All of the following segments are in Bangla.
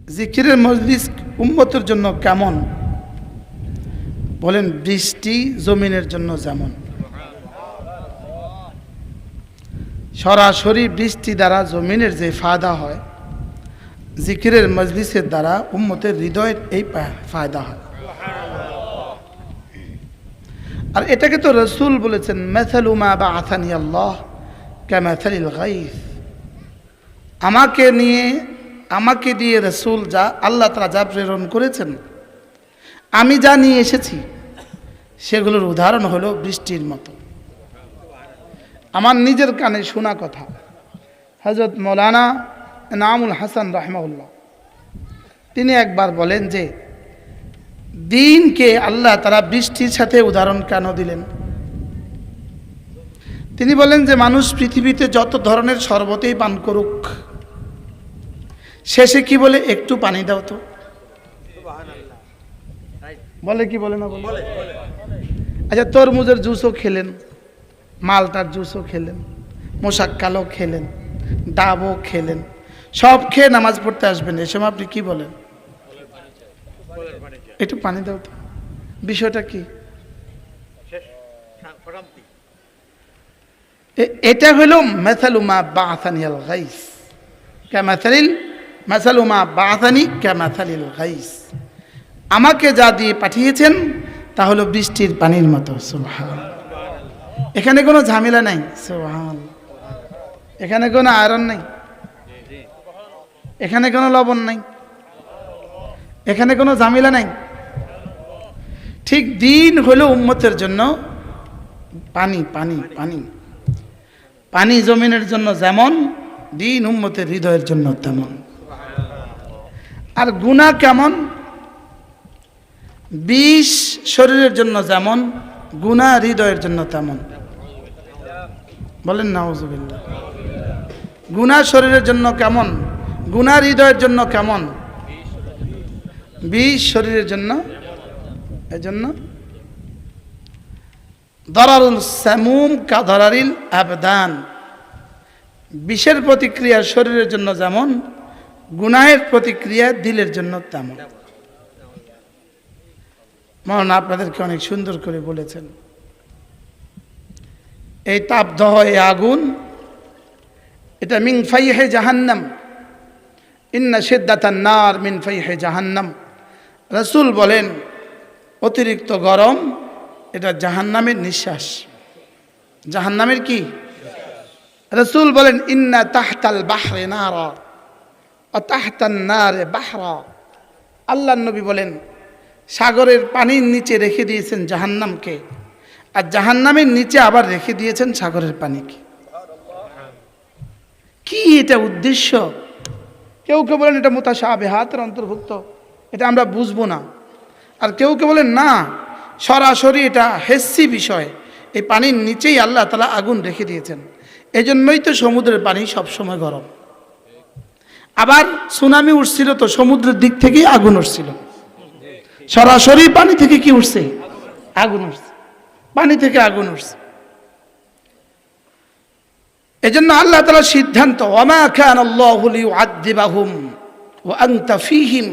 জিকিরের মজলিস উম্মতের জন্য কেমন? বলেন বৃষ্টি জমিনের জন্য যেমন। সরাসরি বৃষ্টি দ্বারা জমিনের যে ফায়দা হয়, জিকিরের মজলিসের দ্বারা উম্মতের হৃদয়ের এই ফায়দা হয়। আর এটাকে তো রসুল বলেছেন, মাসালু মা বাআসানি আল্লাহ কামাসালিল গাইস। আমাকে দিয়ে রসুল যা আল্লাহ তাআলা যা প্রেরণ করেছেন, আমি যা নিয়ে এসেছি সেগুলোর উদাহরণ হলো বৃষ্টির মতো। আমার নিজের কানে শোনা কথা, হযরত মৌলানা এনামুল হাসান রাহমাহুল্লাহ তিনি একবার বলেন যে দিনকে আল্লাহ তাআলা বৃষ্টির সাথে উদাহরণ কেন দিলেন? তিনি বলেন যে মানুষ পৃথিবীতে যত ধরনের শরবতেই পান করুক, শেষে কি বলে? একটু পানি দাও তো। বলে কি বলে না? বলে। আচ্ছা, তরমুজের জুসও খেলেন, মালটার জুসও খেলেন, মোশাক্কালও খেলেন, ডাবও খেলেন, সব খেয়ে নামাজ পড়তে আসবেন, এ সময় আপনি কি বলেন? একটু পানি দাও তো। বিষয়টা কি? এটা হলো মাসালু মা বাআসানিল গাইস মাসালু মা বাআসানি কামাসালিল গাইস। আমাকে যা দিয়ে পাঠিয়েছেন তা হলো বৃষ্টির পানির মতো। সুবহানাল্লাহ। এখানে কোনো ঝামেলা নাই। সুবহানাল্লাহ। এখানে কোনো আয়রন নাই, এখানে কোনো লবণ নাই, এখানে কোনো ঝামেলা নাই। ঠিক দিন হলো উম্মতের জন্য পানি পানি পানি। পানি জমিনের জন্য যেমন, দিন উম্মতের হৃদয়ের জন্য তেমন। আর গুনাহ কেমন? বিষ শরীরের জন্য যেমন, গুনাহ হৃদয়ের জন্য তেমন। বলেন নাউজুবিল্লাহ। গুনাহ শরীরের জন্য কেমন, গুনাহ হৃদয়ের জন্য কেমন? বিষ শরীরের জন্য, এজন্য দারারুল সামুম কা দারারিল আবদান। বিষের প্রতিক্রিয়া শরীরের জন্য যেমন, গুনাহের প্রতিক্রিয়া দিলের জন্য তেমন। মহান আপনাদেরকে অনেক সুন্দর করে বলেছেন, এই তাপদহ এই আগুন, এটা মিন ফাইহে জাহান্নাম, ইন্না শিদ্দাতান নার মিন ফাইহে জাহান্নাম। রাসূল বলেন অতিরিক্ত গরম এটা জাহান্নামের নিঃশ্বাস। জাহান্নামের কি? রাসূল বলেন ইন্না তাহতাল বাহরে নারা ওয়া তাহতান নারে বাহরা। আল্লাহর নবী বলেন সাগরের পানির নিচে রেখে দিয়েছেন জাহান্নামকে, আর জাহান্নামের নিচে আবার রেখে দিয়েছেন সাগরের পানিকে। কি এটা উদ্দেশ্য? কেউ কেউ বলেন এটা মুতাশাবিহাতের অন্তর্ভুক্ত, এটা আমরা বুঝবো না। আর কেউ কেউ বলেন না, সরাসরি এটা হেসি বিষয়, এই পানির নিচেই আল্লাহ তাআলা আগুন রেখে দিয়েছেন। এজন্যই তো সমুদ্রের পানি সবসময় গরম। আবার সুনামি উঠছিল তো সমুদ্রের দিক থেকেই আগুন উঠছিল। সরাসরি পানি থেকে কি উঠছে? আগুন উঠছে, পানি থেকে আগুন উঠছে। এজন্য আল্লাহ তাআলার সিদ্ধান্ত, ওয়ামা কানাল্লাহু লিউআযযিবাহুম ওয়া আনতা ফীহিম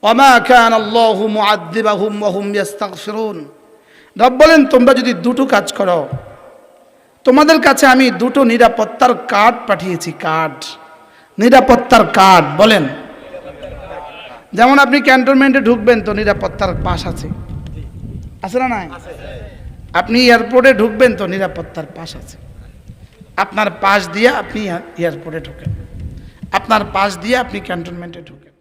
ওয়ামা কানাল্লাহু মুআযযিবাহুম ওয়া হুম ইস্তাগফিরুন। রব বলেন তোমরা যদি দুটো কাজ করো, তোমাদের কাছে আমি দুটো নিরাপত্তার কার্ড পাঠিয়েছি। কার্ড, নিরাপত্তার কার্ড। বলেন, যেমন আপনি ক্যান্টনমেন্টে ঢুকবেন তো নিরাপত্তার পাস আছে, আছে না নাই? আপনি এয়ারপোর্টে ঢুকবেন তো নিরাপত্তার পাস আছে। আপনার পাস দিয়ে আপনি এয়ারপোর্টে ঢোকেন, আপনার পাস দিয়ে আপনি ক্যান্টনমেন্টে ঢোকেন।